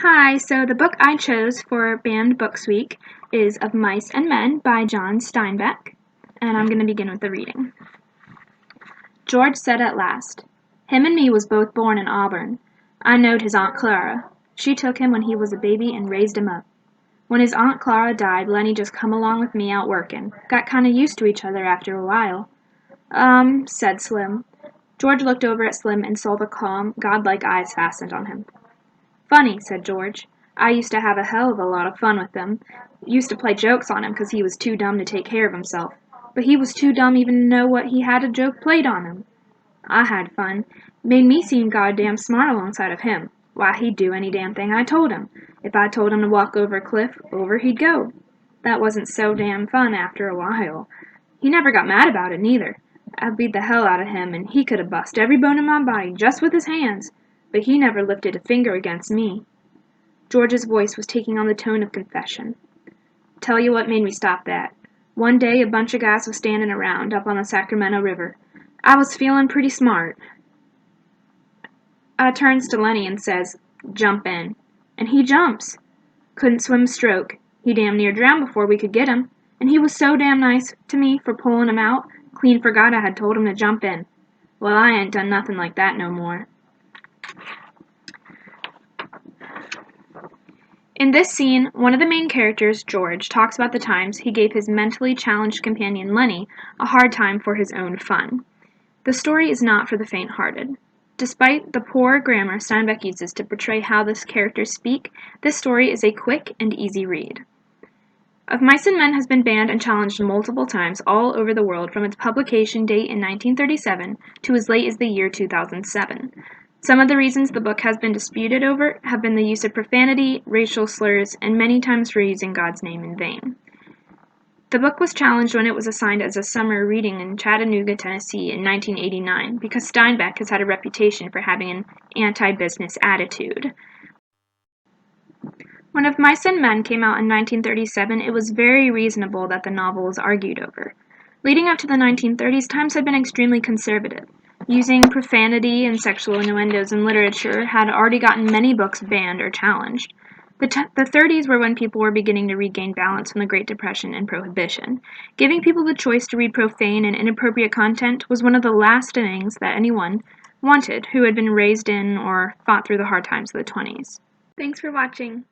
Hi, so the book I chose for Banned Books Week is Of Mice and Men by John Steinbeck, and I'm going to begin with the reading. George said at last, "Him and me was both born in Auburn. I knowed his Aunt Clara. She took him when he was a baby and raised him up. When his Aunt Clara died, Lenny just come along with me out workin'. Got kinda used to each other after a while." Said Slim. George looked over at Slim and saw the calm, godlike eyes fastened on him. "Funny," said George. "I used to have a hell of a lot of fun with him. Used to play jokes on him 'cause he was too dumb to take care of himself. But he was too dumb even to know what he had a joke played on him. I had fun. Made me seem goddamn smart alongside of him. Why, he'd do any damn thing I told him. If I told him to walk over a cliff, over he'd go. That wasn't so damn fun after a while. He never got mad about it, neither. I beat the hell out of him, and he could have bust every bone in my body just with his hands, but he never lifted a finger against me." George's voice was taking on the tone of confession. "Tell you what made me stop that. One day a bunch of guys was standing around up on the Sacramento River. I was feeling pretty smart. I turns to Lenny and says, 'Jump in.' And he jumps. Couldn't swim a stroke. He damn near drowned before we could get him. And he was so damn nice to me for pulling him out, clean forgot I had told him to jump in. Well, I ain't done nothing like that no more." In this scene, one of the main characters, George, talks about the times he gave his mentally challenged companion Lenny a hard time for his own fun. The story is not for the faint-hearted. Despite the poor grammar Steinbeck uses to portray how the characters speak, this story is a quick and easy read. Of Mice and Men has been banned and challenged multiple times all over the world from its publication date in 1937 to as late as the year 2007. Some of the reasons the book has been disputed over have been the use of profanity, racial slurs, and many times for using God's name in vain. The book was challenged when it was assigned as a summer reading in Chattanooga, Tennessee in 1989 because Steinbeck has had a reputation for having an anti-business attitude. When Of Mice and Men came out in 1937, it was very reasonable that the novel was argued over. Leading up to the 1930s, times had been extremely conservative. Using profanity and sexual innuendos in literature had already gotten many books banned or challenged. The 30s were when people were beginning to regain balance from the Great Depression and Prohibition. Giving people the choice to read profane and inappropriate content was one of the last things that anyone wanted who had been raised in or fought through the hard times of the 20s. Thanks for watching.